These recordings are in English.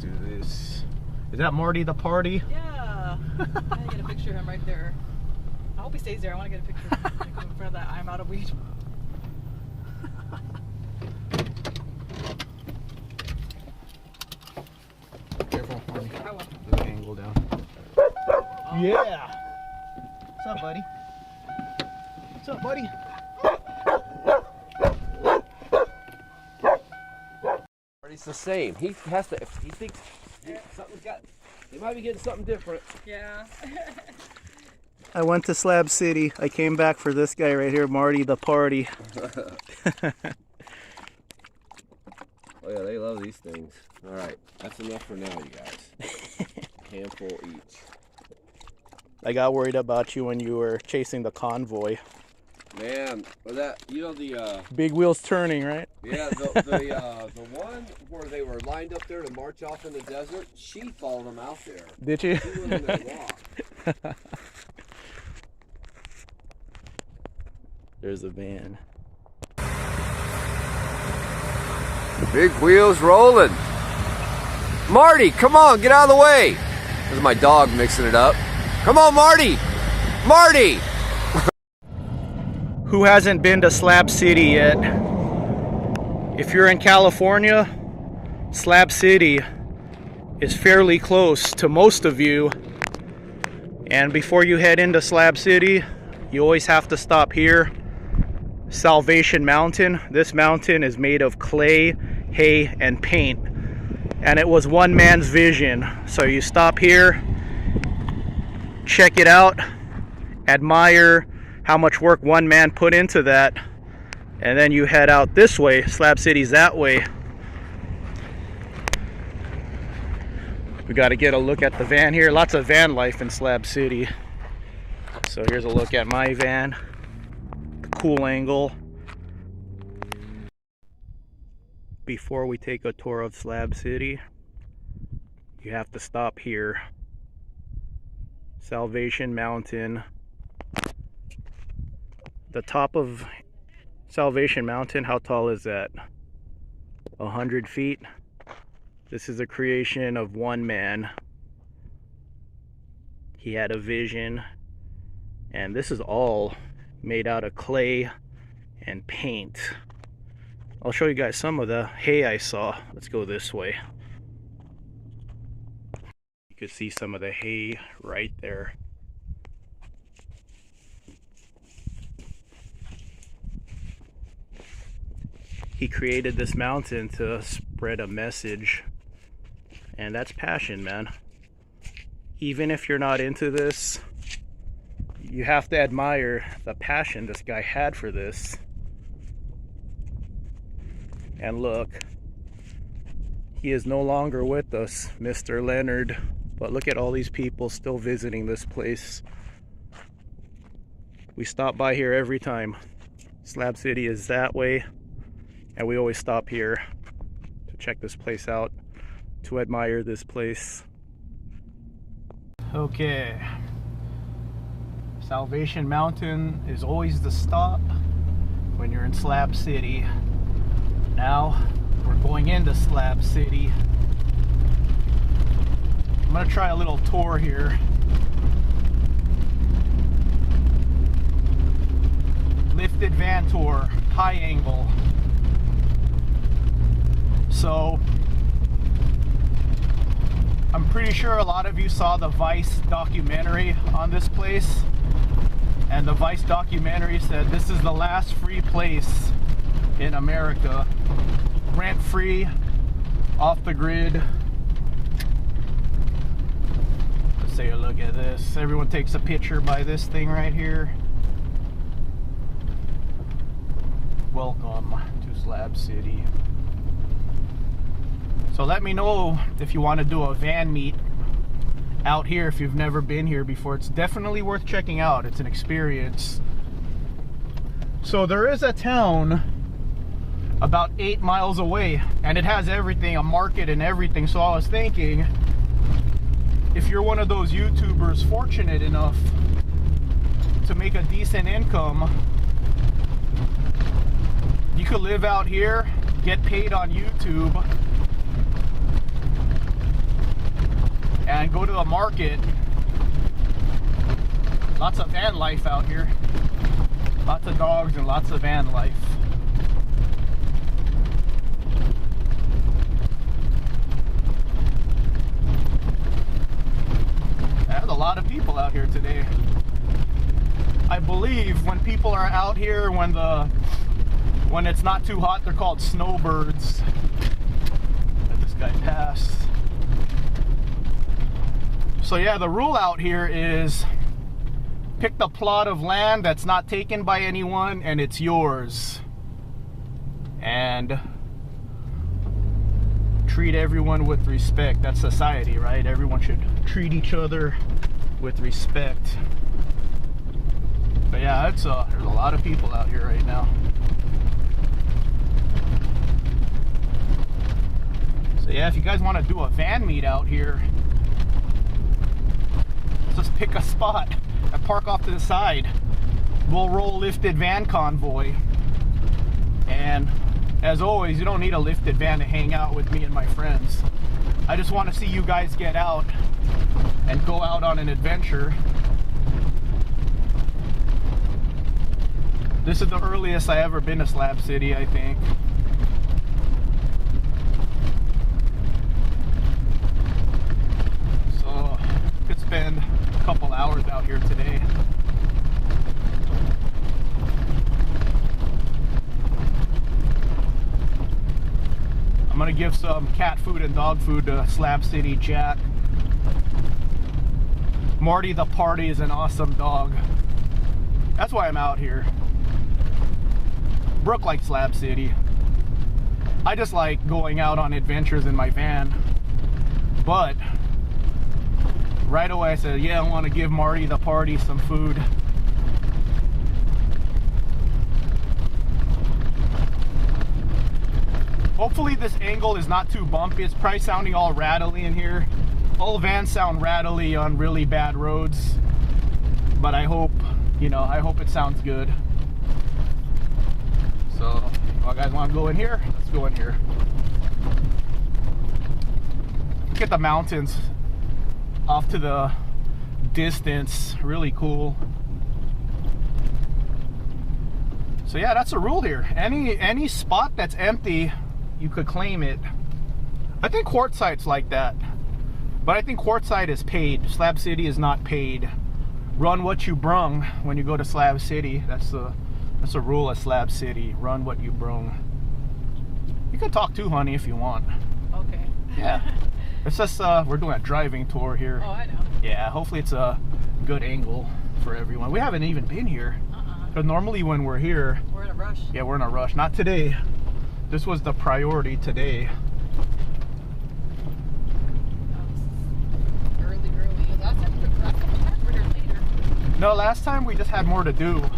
do this. Is that Marty the Party? Yeah. I gotta get a picture of him right there. I hope he stays there. I want to get a picture of him in front of that I'm out of weed. Careful, Marty. The angle down. Yeah. What's up, buddy? What's up, buddy? It's the same. He has to. If he thinks something's got, they might be getting something different. Yeah. I went to Slab City. I came back for this guy right here, Marty the Party. Oh yeah, they love these things. All right, that's enough for now, you guys. Handful each. I got worried about you when you were chasing the convoy. Man, was that, you know, the big wheels turning, right? Yeah, the one where they were lined up there to march off in the desert, she followed them out there. Did you? She wasn't in their walk. There's a van. Big wheels rolling. Marty, come on, get out of the way. This is my dog mixing it up. Come on, Marty! Marty! Who hasn't been to Slab City yet? If you're in California, Slab City is fairly close to most of you. And before you head into Slab City, you always have to stop here. Salvation Mountain. This mountain is made of clay, hay, and paint. And it was one man's vision. So you stop here, check it out, admire how much work one man put into that, and then you head out this way. Slab City's that way. We got to get a look at the van here. Lots of van life in Slab City. So here's a look at my van. The cool angle. Before we take a tour of Slab City, you have to stop here. Salvation Mountain. The top of Salvation Mountain, how tall is that? 100 feet. This is a creation of one man. He had a vision, and this is all made out of clay and paint. I'll show you guys some of the hay I saw. Let's go this way. You could see some of the hay right there. He created this mountain to spread a message, and that's passion, man. Even if you're not into this, you have to admire the passion this guy had for this. And look, he is no longer with us, Mr. Leonard, but look at all these people still visiting this place. We stop by here every time. Slab City is that way. And we always stop here to check this place out, to admire this place. Okay. Salvation Mountain is always the stop when you're in Slab City. Now we're going into Slab City. I'm gonna try a little tour here. Lifted van tour, high angle. So, I'm pretty sure a lot of you saw the Vice documentary on this place. And the Vice documentary said this is the last free place in America. Rent-free, off the grid. Let's take a look at this. Everyone takes a picture by this thing right here. Welcome to Slab City. So let me know if you want to do a van meet out here if you've never been here before. It's definitely worth checking out. It's an experience. So there is a town about 8 miles away, and it has everything, a market and everything. So I was thinking, if you're one of those YouTubers fortunate enough to make a decent income, you could live out here, get paid on YouTube, market. Lots of van life out here. Lots of dogs and lots of van life. There's a lot of people out here today. I believe when people are out here, when it's not too hot, they're called snowbirds. Let this guy pass. So yeah, the rule out here is pick the plot of land that's not taken by anyone and it's yours. And treat everyone with respect. That's society, right? Everyone should treat each other with respect. But yeah, there's a lot of people out here right now. So yeah, if you guys want to do a van meet out here, just pick a spot and park off to the side. We'll roll lifted van convoy. And as always, you don't need a lifted van to hang out with me and my friends. I just want to see you guys get out and go out on an adventure. This is the earliest I ever been to Slab City, I think. So, could spend a couple hours out here today. I'm gonna give some cat food and dog food to Slab City Jack. Marty the Party is an awesome dog. That's why I'm out here. Brooke likes Slab City. I just like going out on adventures in my van. But right away I said, yeah, I want to give Marty the Party some food. Hopefully this angle is not too bumpy. It's probably sounding all rattly in here. All vans sound rattly on really bad roads. But I hope, I hope it sounds good. So, you guys want to go in here? Let's go in here. Look at the mountains off to the distance. Really cool. So yeah, that's a rule here. Any spot that's empty, you could claim it. I think Quartzide's like that. But I think Quartzside is paid. Slab City is not paid. Run what you brung when you go to Slab City. That's a rule of Slab City. Run what you brung. You can talk too, honey, if you want. Okay. Yeah. It's just we're doing a driving tour here. Oh, I know. Yeah, hopefully it's a good angle for everyone. We haven't even been here. But normally when we're here, we're in a rush. Yeah, we're in a rush. Not today. This was the priority today. Early. Last time we were here later. No, last time we just had more to do.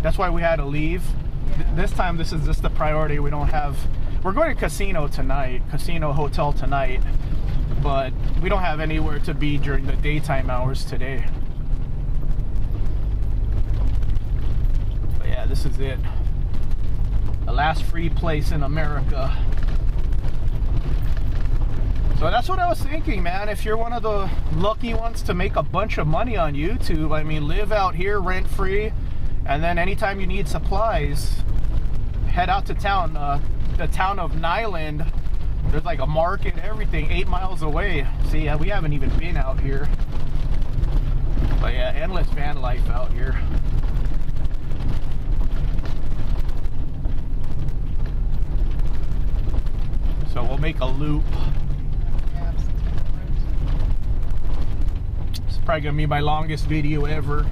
That's why we had to leave. Yeah. This time this is just the priority. We don't have... We're going to casino tonight. Casino hotel tonight. But we don't have anywhere to be during the daytime hours today. But yeah, this is it. The last free place in America. So that's what I was thinking, man. If you're one of the lucky ones to make a bunch of money on YouTube, I mean, live out here rent free, and then anytime you need supplies, head out to town. The town of Nyland, there's like a market, everything, 8 miles away. See, we haven't even been out here. But yeah, endless van life out here. So we'll make a loop. It's probably gonna be my longest video ever.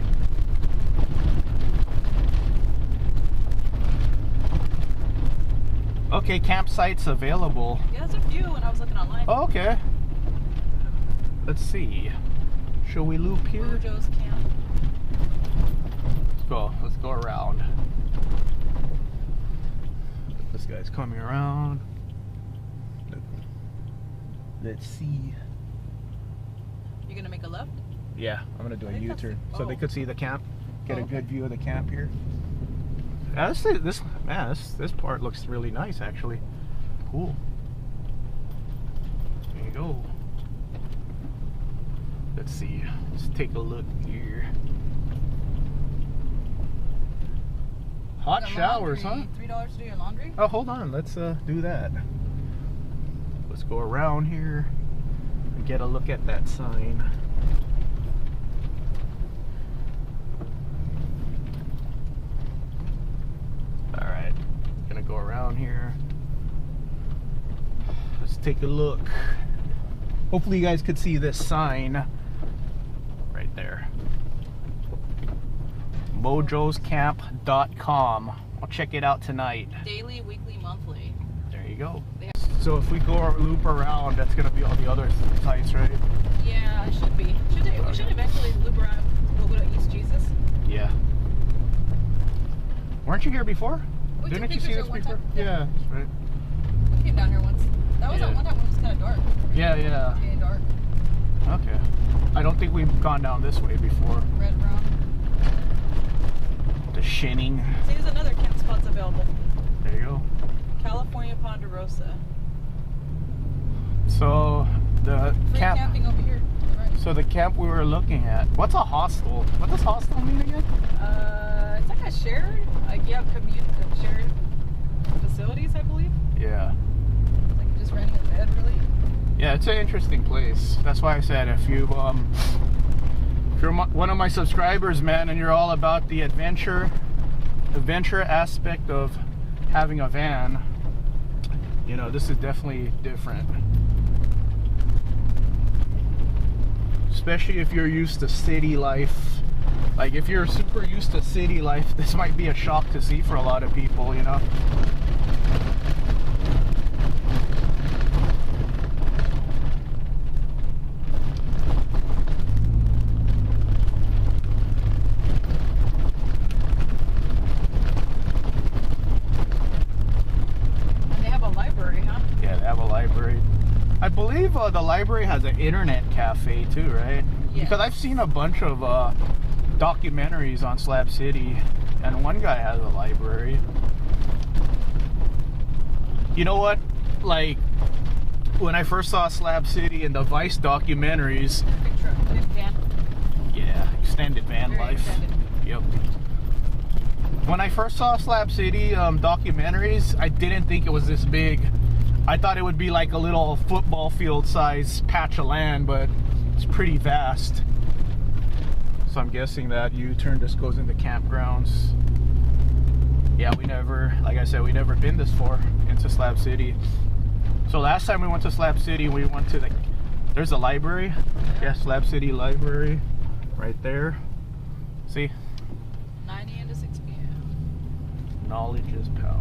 Okay, campsites available. Yeah, there's a few when I was looking online. Oh, okay. Let's see. Shall we loop here? Mojo's Camp. Let's go around. This guy's coming around. Let's see. You gonna make a left? Yeah, I'm gonna do a I think U-turn that's- so oh. they could see the camp. Get a okay. good view of the camp here. Yeah, this part looks really nice actually. Cool. There you go. Let's let's see. Let's take a look here. Hot showers, huh? $3 to do your laundry? Oh, hold on. Let's do that. Let's go around here and get a look at that sign. Alright, gonna go around here. Let's take a look. Hopefully you guys could see this sign right there. mojoscamp.com. I'll check it out tonight. Daily, weekly, monthly. There you go. So if we go loop around, that's gonna be all the other sites, right? Yeah, it should be. We should eventually loop around a little bit of East Jesus. Yeah. Weren't you here before? We Didn't took you see pictures this one before? time. Yeah, that's right. We came down here once. That was Yeah. at one time when it was kind of dark. Yeah, yeah. It was dark. Okay. I don't think we've gone down this way before. Red brown. The shinning. See, there's another camp spots available. There you go. California Ponderosa. So the Free camp. camping over here. Right. So the camp we were looking at. What's a hostel? What does hostel mean again? It's like a shared, shared facilities, I believe. Yeah. Like just renting a bed, really. Yeah, it's an interesting place. That's why I said if you're one of my subscribers, man, and you're all about the adventure aspect of having a van, you know, this is definitely different. Especially if you're used to city life. Like if you're super used to city life, this might be a shock to see for a lot of people, you know. And they have a library, huh? Yeah, they have a library. I believe the library has an internet cafe too, right? Yes. Because I've seen a bunch of documentaries on Slab City, and one guy has a library. You know what? Like, when I first saw Slab City and the Vice documentaries, Big truck, big van. yeah, extended van Very life. extended. Yep. When I first saw Slab City documentaries, I didn't think it was this big. I thought it would be like a little football field size patch of land, but it's pretty vast. So I'm guessing that U-turn just goes into campgrounds. Yeah, like I said, we never been this far into Slab City. So last time we went to Slab City, we went to there's a library. Yeah, Slab City Library right there. See? 9 a.m. to 6 p.m. Knowledge is power.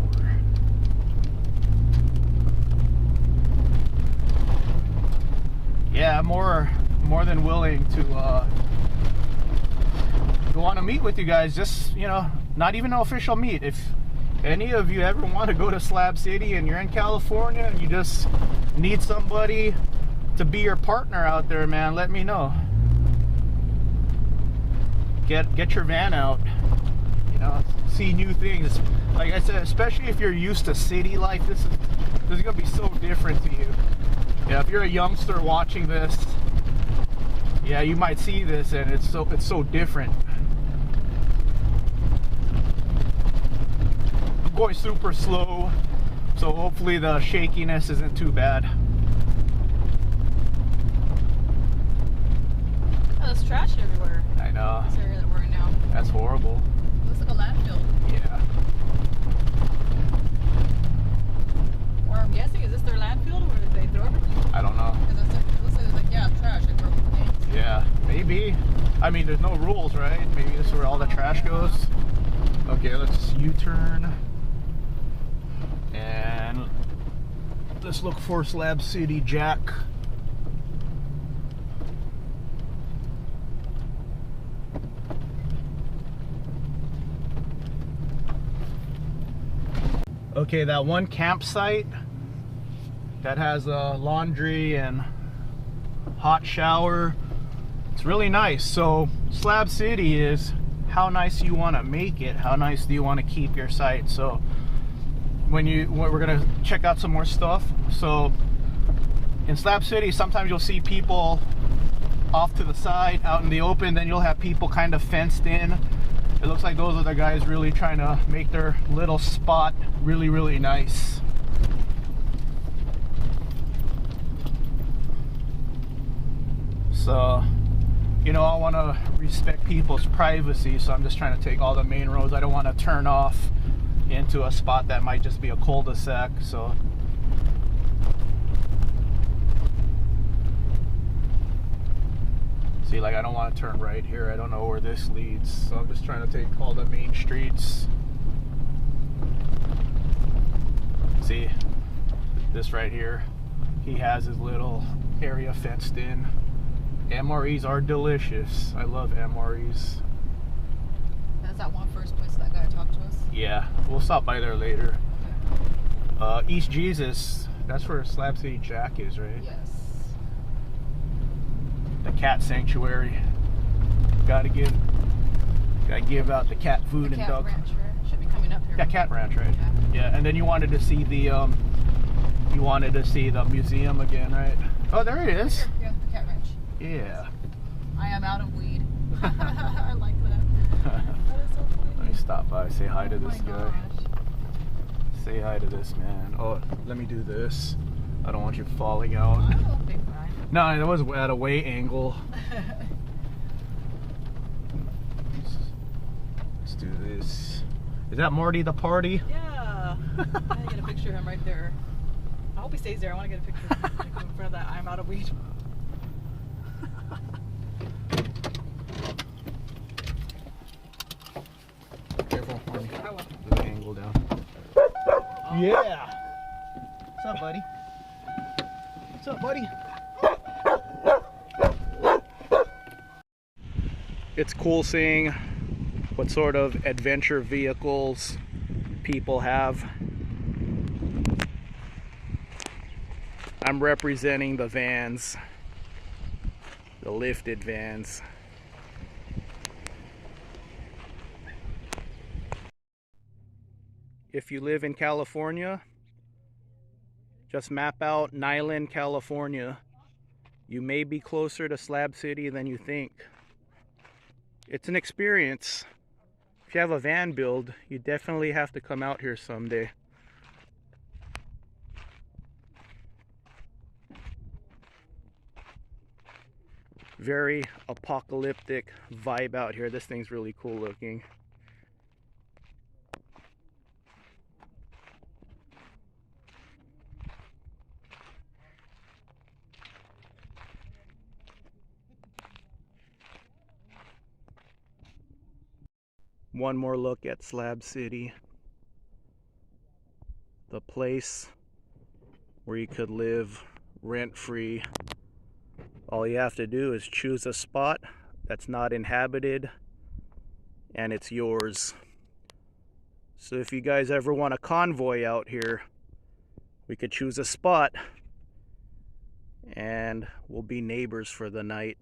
Yeah, I'm more than willing to want to meet with you guys. Just, you know, not even an official meet. If any of you ever want to go to Slab City and you're in California and you just need somebody to be your partner out there, man, let me know. Get your van out, you know, see new things. Like I said, especially if you're used to city life, this is gonna be so different to you. Yeah, if you're a youngster watching this, yeah, you might see this and it's so different. I'm going super slow, so hopefully the shakiness isn't too bad. Oh, there's trash everywhere. I know. This area that we're in now. That's horrible. Looks like a landfill. Yeah. Or I'm guessing, is this their landfill or did they throw everything? I don't know. Because it looks like it's like, yeah, trash. They throw everything. Yeah, maybe. I mean, there's no rules, right? Maybe this is where all the trash goes. Okay, let's U-turn. And let's look for Slab City Jack. Okay, that one campsite that has a laundry and hot shower, it's really nice. So Slab City is how nice you want to make it, how nice do you want to keep your site. So we're gonna check out some more stuff. So in Slab City, sometimes you'll see people off to the side, out in the open. Then you'll have people kind of fenced in. It looks like those are the guys really trying to make their little spot really, really nice. So, you know, I want to respect people's privacy, so I'm just trying to take all the main roads. I don't want to turn off into a spot that might just be a cul-de-sac. So see, like, I don't want to turn right here. I don't know where this leads, so I'm just trying to take all the main streets. See, this right here, he has his little area fenced in. MREs are delicious. I love MREs. That's that one first place that guy talked to us? Yeah, we'll stop by there later. East Jesus, that's where Slab City Jack is, right? Yes. The cat sanctuary. Gotta give out the cat food and cat dog. ranch, right? Should be coming up here. Yeah, cat ranch, right? Yeah. Yeah, and then you wanted to see the museum again, right? Oh, there it is. Yeah, the cat ranch. Yeah. I am out of weed. I like that. That is so funny. Let me stop by, say hi to this Oh my guy. gosh. Say hi to this man. Oh, let me do this. I don't want you falling Oh, out. I will be fine. No, that was at a way angle. Let's do this. Is that Marty the party? Yeah. I gotta get a picture of him right there. I hope he stays there. I want to get a picture of him in front of that I'm out of weed. Careful, Marty. I will. Do the angle down. Yeah. What's up, buddy? What's up, buddy? It's cool seeing what sort of adventure vehicles people have. I'm representing the vans, the lifted vans. If you live in California, just map out Nyland, California. You may be closer to Slab City than you think. It's an experience. If you have a van build, you definitely have to come out here someday. Very apocalyptic vibe out here. This thing's really cool looking. One more look at Slab City. The place where you could live rent-free. All you have to do is choose a spot that's not inhabited and it's yours. So if you guys ever want a convoy out here, we could choose a spot and we'll be neighbors for the night.